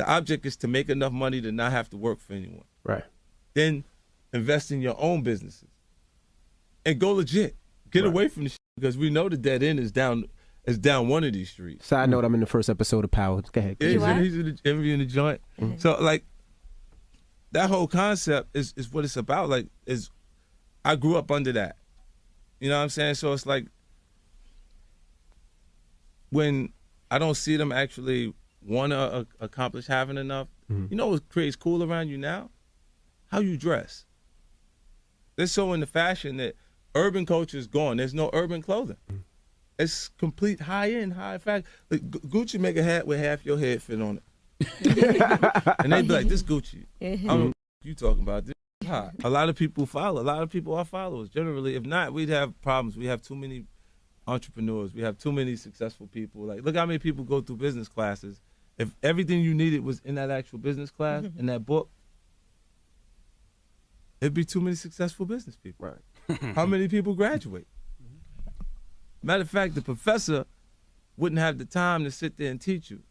The object is to make enough money to not have to work for anyone. Right. Then invest in your own businesses and go legit. Get away from the shit because we know the dead end is down one of these streets. Side note, I'm in the first episode of Power. Go ahead. He's in the joint. Mm-hmm. So like that whole concept is what it's about. Like I grew up under that. You know what I'm saying? So it's like when I don't see them actually want to accomplish having enough, you know what creates cool around you now? How you dress. They're so into fashion that urban culture is gone. There's no urban clothing. It's complete high-end, high-fashion. Like, Gucci make a hat with half your head fit on it. And they be like, this Gucci. I don't know what you talking about. This is hot. A lot of people follow. A lot of people are followers. Generally, if not, we'd have problems. We have too many entrepreneurs. We have too many successful people. Like, look how many people go through business classes. If everything you needed was in that actual business class, in that book, it'd be too many successful business people. Right. How many people graduate? Matter of fact, the professor wouldn't have the time to sit there and teach you.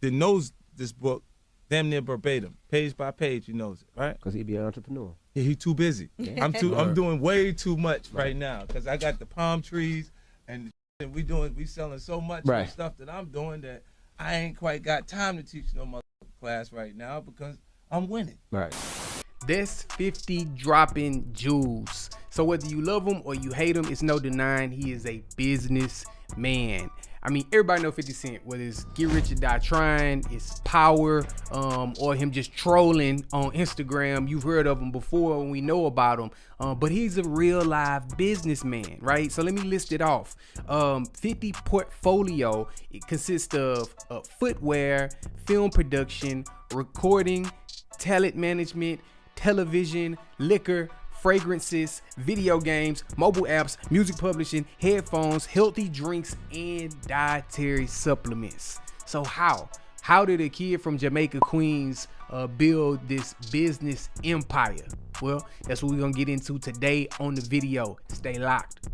That knows this book damn near verbatim, page by page, he knows it, right? Because he'd be an entrepreneur. Yeah, he's too busy. I'm doing way too much right now because I got the palm trees and we selling so much stuff that I'm doing that I ain't quite got time to teach no motherfucking class right now because I'm winning. Right. That's 50 dropping jewels. So whether you love him or you hate him, it's no denying he is a business man. I mean, everybody know 50 Cent, whether it's Get Rich or Die Trying, it's Power, or him just trolling on Instagram. You've heard of him before and we know about him, but he's a real live businessman, right? So let me list it off. 50 portfolio, it consists of footwear, film production, recording, talent management, television, liquor, fragrances, video games, mobile apps, music publishing, headphones, healthy drinks, and dietary supplements. So how did a kid from Jamaica Queens build this business empire? Well, that's what we're gonna get into today on the video. Stay locked.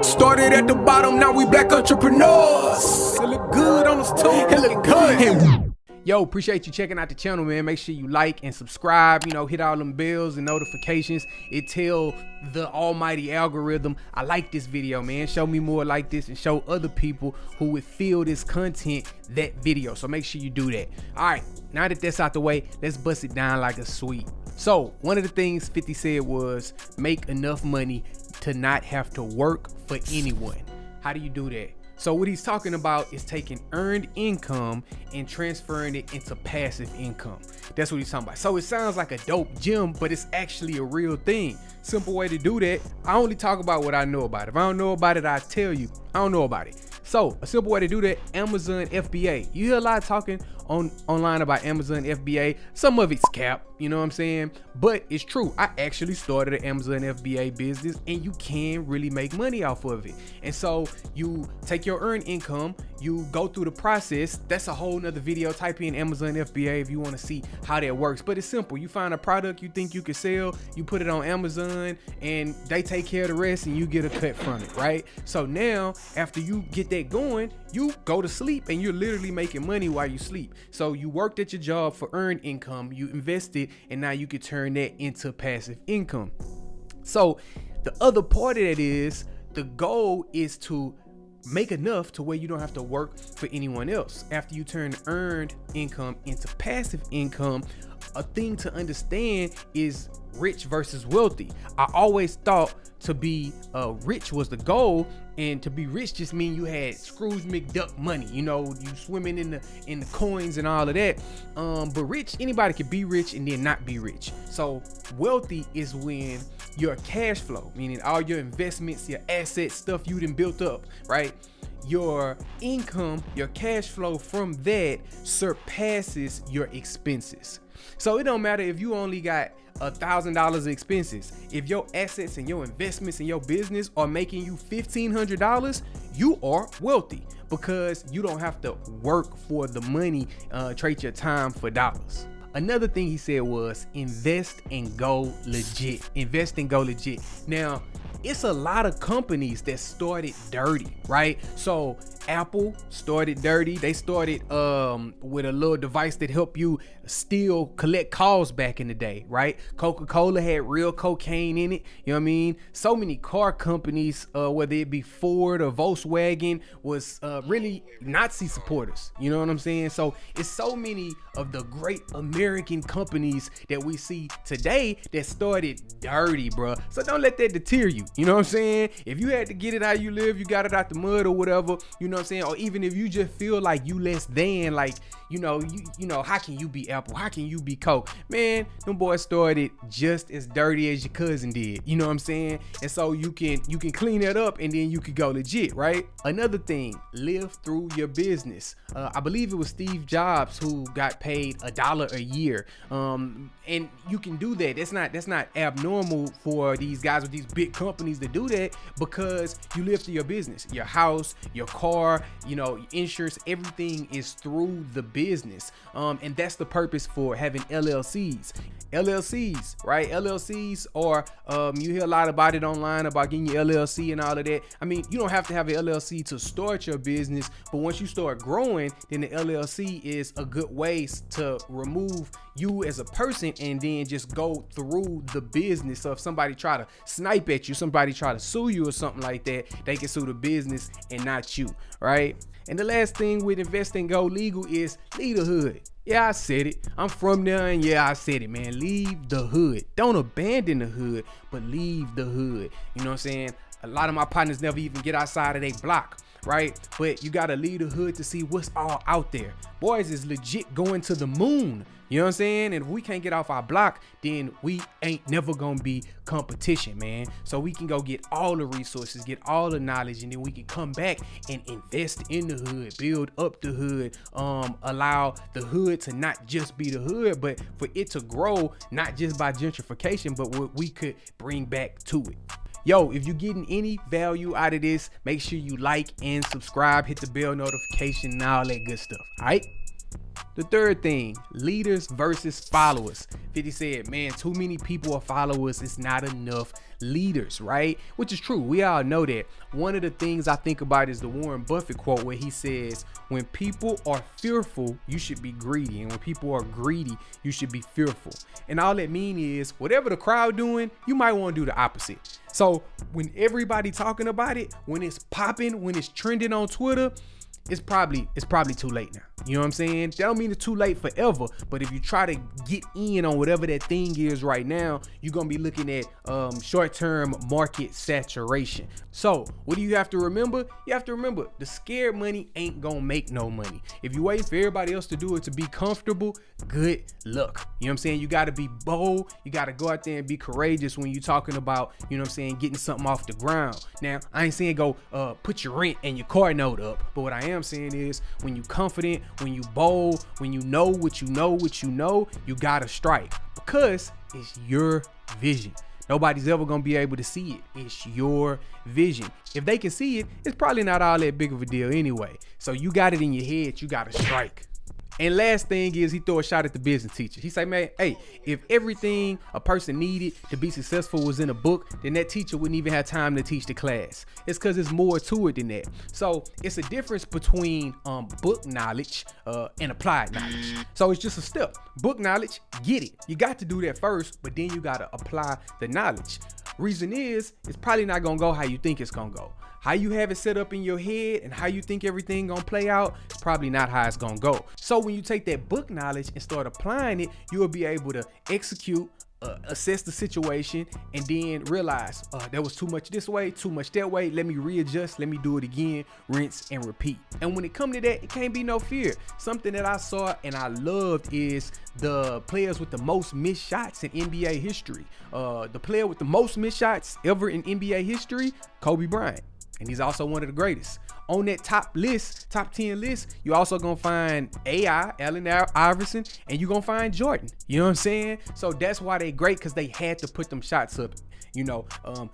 Started at the bottom, now we black entrepreneurs. It look good on us too. It look good. Yo, appreciate you checking out the channel, man. Make sure you like and subscribe, hit all them bells and notifications. It tell the almighty algorithm, I like this video, man. Show me more like this and show other people who would feel this content that video. So make sure you do that. All right, now that that's out the way, let's bust it down like a sweet. So one of the things 50 said was make enough money to not have to work for anyone. How do you do that? So what he's talking about is taking earned income and transferring it into passive income. That's what he's talking about. So it sounds like a dope gem, but it's actually a real thing. Simple way to do that. I only talk about what I know about it. If I don't know about it, I tell you I don't know about it. So a simple way to do that, Amazon FBA. You hear a lot of talking online about Amazon FBA. Some of it's cap, you know what I'm saying? But it's true. I actually started an Amazon FBA business and you can really make money off of it. And so you take your earned income, you go through the process. That's a whole nother video. Type in Amazon FBA if you want to see how that works. But it's simple. You find a product you think you can sell, you put it on Amazon and they take care of the rest and you get a cut from it, right? So now after you get that going, you go to sleep and you're literally making money while you sleep. So you worked at your job for earned income, you invested, and now you can turn that into passive income. So the other part of that is the goal is to make enough to where you don't have to work for anyone else. After you turn earned income into passive income, a thing to understand is rich versus wealthy. I always thought to be rich was the goal, and to be rich just mean you had Scrooge McDuck money, you swimming in the coins and all of that. But rich, anybody can be rich and then not be rich. So wealthy is when your cash flow, meaning all your investments, your assets, stuff you done built up, right? Your income, your cash flow from that surpasses your expenses. So it don't matter if you only got $1,000 of expenses. If your assets and your investments in your business are making you $1,500, you are wealthy because you don't have to work for the money, trade your time for dollars. Another thing he said was invest and go legit. Invest and go legit. Now, it's a lot of companies that started dirty, right? So Apple started dirty. They started with a little device that helped you still collect calls back in the day, right? Coca-Cola had real cocaine in it. You know what I mean? So many car companies, whether it be Ford or Volkswagen, was really Nazi supporters. You know what I'm saying? So it's so many of the great American companies that we see today that started dirty, bro. So don't let that deter you. You know what I'm saying? If you had to get it how you live, you got it out the mud or whatever, you know what I'm saying? Or even if you just feel like you less than, like, you know, how can you be Apple? How can you be Coke? Man, them boys started just as dirty as your cousin did. You know what I'm saying? And so you can clean that up and then you could go legit, right? Another thing, live through your business. I believe it was Steve Jobs who got paid $1 a year. And you can do that. That's not abnormal for these guys with these big companies to do that, because you live through your business. Your house, your car, you know, your insurance, everything is through the business. And that's the purpose for having LLCs. LLCs, right? LLCs are, you hear a lot about it online about getting your LLC and all of that. I mean, you don't have to have an LLC to start your business, but once you start growing, then the LLC is a good way to remove you as a person and then just go through the business. So if somebody try to snipe at you, somebody try to sue you or something like that, they can sue the business and not you, right? And the last thing with invest and go legal is leave the hood. Yeah, I said it. I'm from there, and yeah, I said it, man. Leave the hood. Don't abandon the hood, but leave the hood. You know what I'm saying? A lot of my partners never even get outside of their block, right? But you gotta leave the hood to see what's all out there. Boys is legit going to the moon. You know what I'm saying? And if we can't get off our block, then we ain't never gonna be competition, man. So we can go get all the resources, get all the knowledge, and then we can come back and invest in the hood, build up the hood, allow the hood to not just be the hood, but for it to grow, not just by gentrification, but what we could bring back to it. Yo, if you're getting any value out of this, make sure you like and subscribe, hit the bell notification and all that good stuff, all right? The third thing, leaders versus followers. 50 said, man, too many people are followers. It's not enough leaders, right? Which is true. We all know that. One of the things I think about is the Warren Buffett quote where he says, when people are fearful, you should be greedy. And when people are greedy, you should be fearful. And all that mean is whatever the crowd doing, you might want to do the opposite. So when everybody talking about it, when it's popping, when it's trending on Twitter, it's probably too late now. You know what I'm saying? That don't mean it's too late forever, but if you try to get in on whatever that thing is right now, you're gonna be looking at short-term market saturation. So what do you have to remember? You have to remember the scared money ain't gonna make no money. If you wait for everybody else to do it to be comfortable, good luck. You know what I'm saying? You gotta be bold. You gotta go out there and be courageous when you're talking about, you know what I'm saying, getting something off the ground. Now, I ain't saying go put your rent and your car note up, but what I am saying is when you confident, when you bold, when you know what you know, you gotta strike, because it's your vision. Nobody's ever gonna be able to see it. It's your vision. If they can see it, it's probably not all that big of a deal anyway. So you got it in your head, you gotta strike. And last thing is he throw a shot at the business teacher. He say, man, hey, if everything a person needed to be successful was in a book, then that teacher wouldn't even have time to teach the class. It's because there's more to it than that. So it's a difference between book knowledge and applied knowledge. So it's just a step. Book knowledge, get it. You got to do that first, but then you got to apply the knowledge. Reason is, it's probably not going to go how you think it's going to go. How you have it set up in your head and how you think everything gonna play out, it's probably not how it's gonna go. So when you take that book knowledge and start applying it, you'll be able to execute, assess the situation, and then realize there was too much this way, too much that way. Let me readjust, let me do it again, rinse and repeat. And when it comes to that, it can't be no fear. Something that I saw and I loved is the players with the most missed shots in NBA history. The player with the most missed shots ever in NBA history, Kobe Bryant. And he's also one of the greatest. On that top 10 list, you're also gonna find Allen Iverson, and you're gonna find Jordan. You know what I'm saying? So that's why they great, because they had to put them shots up. You know,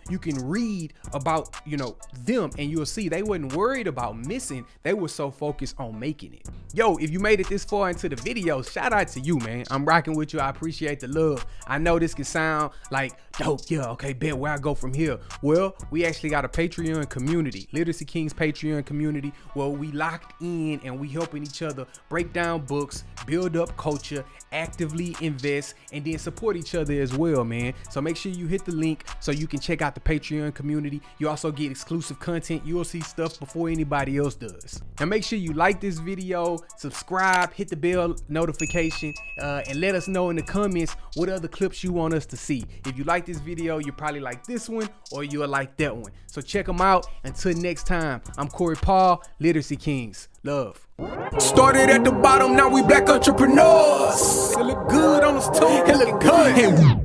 you can read about, you know, them, and you'll see they wasn't worried about missing. They were so focused on making it. Yo, if you made it this far into the video, shout out to you, man. I'm rocking with you. I appreciate the love. I know this can sound like Dope, yeah, okay, bet where I go from here. Well, we actually got a Patreon community, Literacy Kings Patreon community, where we locked in and we helping each other break down books, build up culture, actively invest, and then support each other as well, man. So make sure you hit the link so you can check out the Patreon community. You also get exclusive content. You'll see stuff before anybody else does. Now make sure you like this video, subscribe, hit the bell notification, and let us know in the comments what other clips you want us to see. If you like this video, you probably like this one or you'll like that one. So check them out. Until next time, I'm Corey Paul, Literacy Kings. Love. Started at the bottom, now we black entrepreneurs. It look good on us too. It look good.